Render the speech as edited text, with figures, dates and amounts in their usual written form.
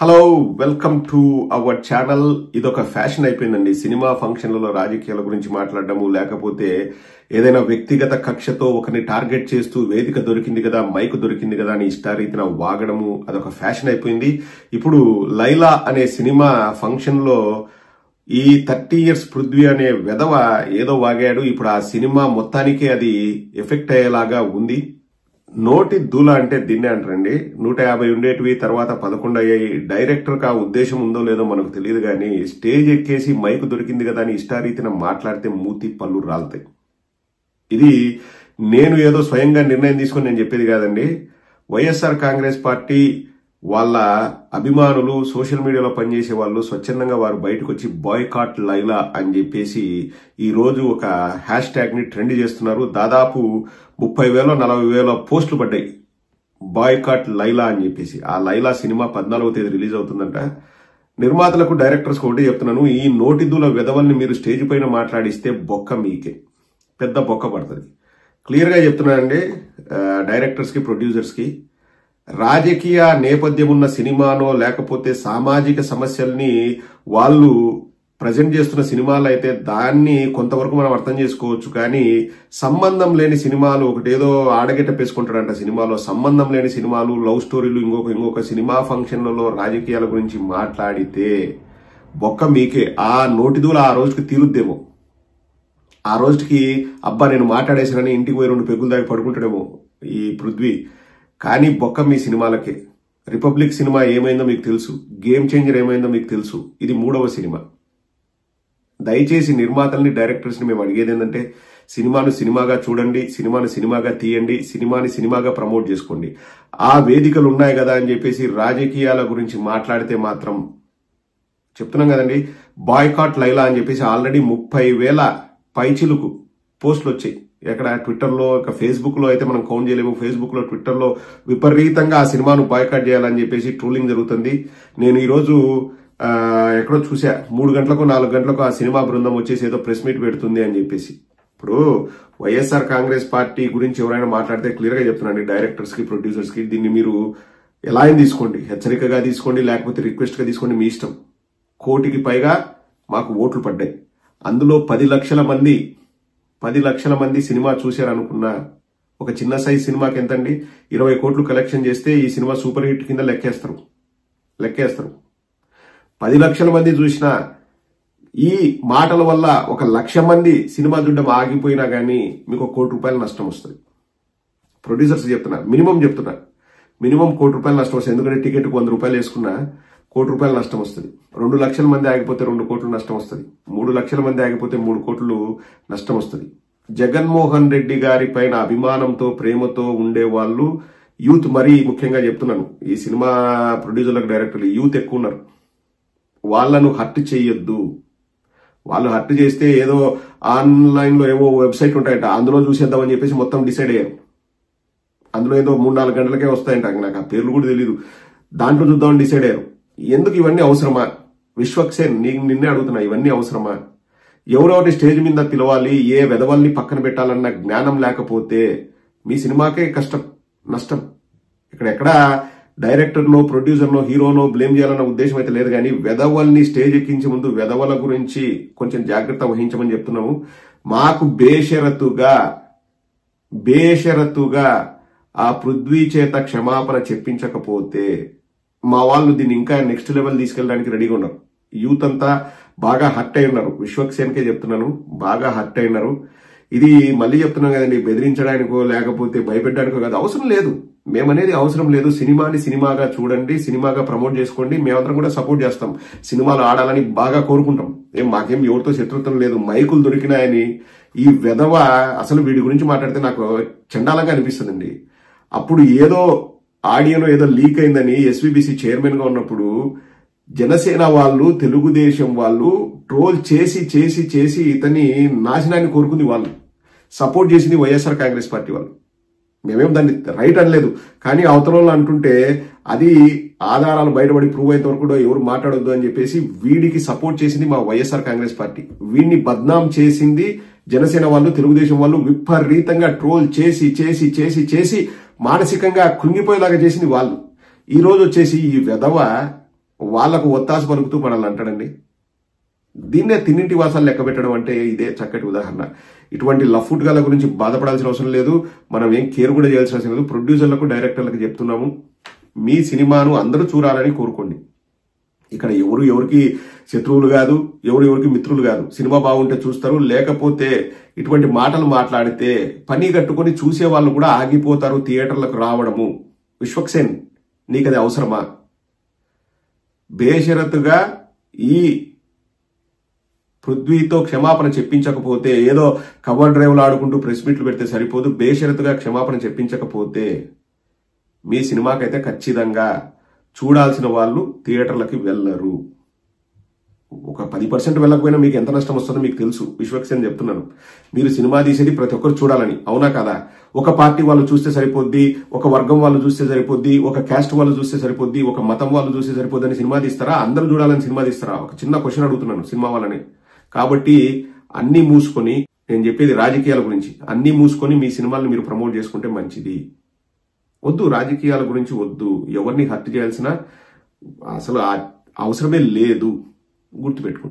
Hello welcome to our channel. ఇదొక fashion అయిపోయిందండి. Cinema ఫంక్షన్లలో రాజకీయాల గురించి మాట్లాడడము, లేకపోతే ఏదైనా వ్యక్తిగత కక్షతో ఒకరిని టార్గెట్ చేస్తూ వేదిక దొరికింది కదా, మైక్ దొరికింది కదా అని ఇష్టారీతిన వాగడము అదొక ఫ్యాషన్ అయిపోయింది. ఇప్పుడు లైలా అనే సినిమా ఫంక్షన్ లో ఈ 30 years పృథ్వీ అనే వెధవ ఏదో వాగాడు. ఇప్పుడు ఆ సినిమా మొత్తానికే అది ఎఫెక్ట్ అయ్యేలాగా ఉంది. నోటి దూల అంటే దీన్నే అంటారండి. 150 ఉండేటివి తర్వాత 11 అయ్యాయి. డైరెక్టర్కి ఆ ఉద్దేశం ఉందో లేదో మనకు తెలియదు, కానీ స్టేజ్ ఎక్కేసి మైక్ దొరికింది కదా అని ఇష్టారీతిన మాట్లాడితే మూతి పళ్ళు రాలుతాయి. ఇది నేను ఏదో స్వయంగా నిర్ణయం తీసుకుని నేను చెప్పేది కాదండి. వైఎస్ఆర్ కాంగ్రెస్ పార్టీ వాళ్ళ అభిమానులు, సోషల్ మీడియాలో పనిచేసే వాళ్ళు స్వచ్ఛందంగా వారు బయటకు వచ్చి బాయ్కాట్ లైలా అని చెప్పేసి ఈ రోజు ఒక హ్యాష్ ట్యాగ్ ని ట్రెండ్ చేస్తున్నారు. దాదాపు 30,000 40,000 పోస్టులు పడ్డాయి బాయ్కాట్ లైలా అని చెప్పేసి. ఆ లైలా సినిమా 14వ తేదీ రిలీజ్ అవుతుందంట. నిర్మాతలకు, డైరెక్టర్స్ ఒకటి చెప్తున్నాను, ఈ నోటిదూల వెధవల్ని మీరు స్టేజ్ పైన మాట్లాడిస్తే బొక్క మీకే పెద్ద బొక్క పడుతుంది. క్లియర్ గా చెప్తున్నానండి డైరెక్టర్స్ కి, ప్రొడ్యూసర్స్ కి. రాజకీయ నేపథ్యం ఉన్న సినిమానో లేకపోతే సామాజిక సమస్యల్ని వాళ్ళు ప్రజెంట్ చేస్తున్న సినిమాలు అయితే దాన్ని కొంతవరకు మనం అర్థం చేసుకోవచ్చు, కానీ సంబంధం లేని సినిమాలు, ఒకటేదో ఆడగెట్ట పేసుకుంటాడంట సినిమాలో, సంబంధం లేని సినిమాలు, లవ్ స్టోరీలు, ఇంకొక సినిమా ఫంక్షన్లలో రాజకీయాల గురించి మాట్లాడితే బొక్క మీకే. ఆ నోటిదూల ఆ రోజుకి తీరుద్దేమో. ఆ రోజుకి అబ్బా నేను మాట్లాడేసానని ఇంటికి పోయి 2 పెగ్గులు దాకా పడుకుంటాడేమో ఈ పృథ్వీ. కానీ బొక్క మీ సినిమాలకే. రిపబ్లిక్ సినిమా ఏమైందో మీకు తెలుసు, గేమ్ చేంజర్ ఏమైందో మీకు తెలుసు. ఇది 3వ సినిమా. దయచేసి నిర్మాతల్ని, డైరెక్టర్స్ ని మేము అడిగేది ఏంటంటే, సినిమాను సినిమాగా చూడండి, సినిమాను సినిమాగా తీయండి, సినిమాని సినిమాగా ప్రమోట్ చేసుకోండి. ఆ వేదికలు ఉన్నాయి కదా అని చెప్పేసి రాజకీయాల గురించి మాట్లాడితే మాత్రం చెప్తున్నాం కదండి. బాయ్కాట్ లైలా అని చెప్పేసి ఆల్రెడీ 30,000 పైచిలుకు పోస్టులు వచ్చాయి. ఎక్కడ ట్విట్టర్లో, ఫేస్బుక్ లో అయితే మనం కౌంట్ చేయలేము. ఫేస్బుక్ లో, ట్విట్టర్లో విపరీతంగా ఆ సినిమాను బాయ్కాట్ చేయాలని చెప్పేసి ట్రోలింగ్ జరుగుతుంది. నేను ఈ రోజు ఎక్కడో చూసా, 3 గంటలకు 4 గంటలకు ఆ సినిమా బృందం వచ్చేసి ఏదో ప్రెస్ మీట్ పెడుతుంది అని చెప్పేసి. ఇప్పుడు వైఎస్ఆర్ కాంగ్రెస్ పార్టీ గురించి ఎవరైనా మాట్లాడితే క్లియర్ గా చెప్తున్నాండి, డైరెక్టర్స్ కి, ప్రొడ్యూసర్స్ కి, దీన్ని మీరు ఎలా అయినా తీసుకోండి, హెచ్చరికగా తీసుకోండి, లేకపోతే రిక్వెస్ట్ గా తీసుకోండి, మీ ఇష్టం. 1 కోటికి పైగా మాకు ఓట్లు పడ్డాయి. అందులో 10 లక్షల మంది సినిమా చూశారనుకున్నా. ఒక చిన్న సైజ్ సినిమాకి ఎంతండి, 20 కోట్లు కలెక్షన్ చేస్తే ఈ సినిమా సూపర్ హిట్ కింద లెక్కేస్తారు. 10 లక్షల మంది చూసినా ఈ మాటల వల్ల 1 లక్ష మంది సినిమా చూడడం ఆగిపోయినా గానీ మీకు 1 కోటి రూపాయలు నష్టం వస్తుంది. ప్రొడ్యూసర్స్ చెప్తున్నా, మినిమం 1 కోటి రూపాయలు నష్టం వస్తుంది. ఎందుకంటే టికెట్ 100 రూపాయలు వేసుకున్నా 1 కోటి రూపాయలు నష్టం వస్తుంది. 2 లక్షల మంది ఆగిపోతే 2 కోట్లు నష్టం వస్తుంది. 3 లక్షల మంది ఆగిపోతే 3 కోట్లు నష్టం వస్తుంది. జగన్మోహన్ రెడ్డి గారి పైన అభిమానంతో, ప్రేమతో ఉండే వాళ్ళు యూత్, మరీ ముఖ్యంగా చెప్తున్నాను, ఈ సినిమా ప్రొడ్యూసర్లకు, డైరెక్టర్లు యూత్ ఎక్కువ ఉన్నారు. వాళ్లను హర్ట్ చేయొద్దు. వాళ్ళు హర్ట్ చేస్తే ఏదో ఆన్లైన్ లో ఏవో వెబ్సైట్ ఉంటాయంట, అందులో చూసేద్దామని చెప్పేసి మొత్తం డిసైడ్ అయ్యారు. అందులో ఏదో 3-4 గంటలకే వస్తాయంట, నాకు ఆ పేర్లు కూడా తెలియదు. దాంట్లో చూద్దామని డిసైడ్ అయ్యారు. ఎందుకు ఇవన్నీ అవసరమా? విశ్వక్సేన్, నిన్నే అడుగుతున్నా, ఇవన్నీ అవసరమా? ఎవరెవరి స్టేజ్ మీద పిలవాలి, ఏ వెధవల్ని పక్కన పెట్టాలన్న జ్ఞానం లేకపోతే మీ సినిమాకే కష్టం, నష్టం. ఎక్కడా డైరెక్టర్నో, ప్రొడ్యూసర్నో, హీరోనో బ్లేమ్ చేయాలన్న ఉద్దేశం అయితే లేదు, కానీ వెధవల్ని స్టేజ్ ఎక్కించే ముందు వెధవల గురించి కొంచెం జాగ్రత్త వహించమని చెప్తున్నాము. మాకు బేషరతుగా ఆ పృథ్వీ చేత క్షమాపణ చెప్పించకపోతే మా వాళ్ళు దీన్ని ఇంకా నెక్స్ట్ లెవెల్ తీసుకెళ్ళడానికి రెడీగా ఉన్నారు. యూత్ అంతా బాగా హర్ట్ అయి ఉన్నారు. విశ్వక్సేన్కే చెప్తున్నాను, బాగా హర్ట్ అయి ఉన్నారు. ఇది మళ్ళీ చెప్తున్నాం కదండి, బెదిరించడానికో లేకపోతే భయపెట్టడానికో కాదు, అవసరం లేదు. మేమనేది అవసరం లేదు. సినిమాని సినిమాగా చూడండి, సినిమాగా ప్రమోట్ చేసుకోండి. మేమందరం కూడా సపోర్ట్ చేస్తాం, సినిమాలు ఆడాలని బాగా కోరుకుంటాం. మాకేం ఎవరితో శత్రుత్వం లేదు. మైకులు దొరికినాయని ఈ వెధవ అసలు వీడి గురించి మాట్లాడితే నాకు చండాలంగా అనిపిస్తుందండి. అప్పుడు ఏదో ఆడియోలో ఏదో లీక్ అయిందని ఎస్వీబీసీ చైర్మన్ గా ఉన్నప్పుడు జనసేన వాళ్ళు, తెలుగుదేశం వాళ్ళు ట్రోల్ చేసి ఇతని నాశనాన్ని కోరుకుంది. వాళ్ళు సపోర్ట్ చేసింది వైఎస్ఆర్ కాంగ్రెస్ పార్టీ వాళ్ళు. మేమేం దాన్ని రైట్ అనలేదు, కానీ అవతల అంటుంటే అది ఆధారాలు బయటపడి ప్రూవ్ అయిన వరకు కూడా ఎవరు మాట్లాడొద్దు అని చెప్పేసి వీడికి సపోర్ట్ చేసింది మా వైఎస్ఆర్ కాంగ్రెస్ పార్టీ. వీడిని బద్నాం చేసింది జనసేన వాళ్ళు, తెలుగుదేశం వాళ్ళు. విపరీతంగా ట్రోల్ చేసి మానసికంగా కృంగిపోయేలాగా చేసింది వాళ్ళు. ఈ రోజు వచ్చేసి ఈ వెధవ వాళ్లకు ఒత్తాసు పలుకుతూ మనల్ని అంటాడండి. దీన్నే తిన్నింటి వాసాలు లెక్క పెట్టడం అంటే ఇదే చక్కటి ఉదాహరణ. ఇటువంటి లఫ్ట్ గాల గురించి బాధపడాల్సిన అవసరం లేదు, మనం ఏం కేర్ కూడా చేయాల్సిన అవసరం లేదు. ప్రొడ్యూసర్లకు డైరెక్టర్లకు చెప్తున్నాము, మీ సినిమాను అందరూ చూడాలని కోరుకోండి. ఇక్కడ ఎవరికి శత్రువులు కాదు, ఎవరికి మిత్రులు కాదు. సినిమా బాగుంటే చూస్తారు, లేకపోతే ఇటువంటి మాటలు మాట్లాడితే పని కట్టుకొని చూసే వాళ్ళు కూడా ఆగిపోతారు థియేటర్లకు రావడము. విశ్వక్సేన్, నీకది అవసరమా? బేషరతుగా ఈ పృథ్వీతో క్షమాపణ చెప్పించకపోతే, ఏదో కవర్ డ్రైవ్లు ఆడుకుంటూ ప్రెస్ మీట్లు పెడితే సరిపోదు. బేషరతుగా క్షమాపణ చెప్పించకపోతే మీ సినిమాకైతే ఖచ్చితంగా చూడాల్సిన వాళ్ళు థియేటర్లకి వెళ్ళరు. ఒక 10% వెళ్ళకపోయినా మీకు ఎంత నష్టం వస్తుందో మీకు తెలుసు. విశ్వక్సేన్ చెప్తున్నాను, మీరు సినిమా తీసేది ప్రతి ఒక్కరు చూడాలని, అవునా కదా? ఒక పార్టీ వాళ్ళు చూస్తే సరిపోద్ది, ఒక వర్గం వాళ్ళు చూస్తే సరిపోద్ది, ఒక క్యాస్ట్ వాళ్ళు చూస్తే సరిపోద్ది, ఒక మతం వాళ్ళు చూస్తే సరిపోద్ది అని సినిమా తీస్తారా? అందరూ చూడాలని సినిమా తీస్తారా? ఒక చిన్న క్వశ్చన్ అడుగుతున్నాను సినిమా వాళ్ళని. కాబట్టి అన్ని మూసుకొని, నేను చెప్పేది రాజకీయాల గురించి, అన్ని మూసుకొని మీ సినిమాలను మీరు ప్రమోట్ చేసుకుంటే మంచిది. వద్దు, రాజకీయాల గురించి వద్దు, ఎవరిని హత్య చేయాల్సిన అసలు అవసరమే లేదు, గుర్తుపెట్టుకోండి.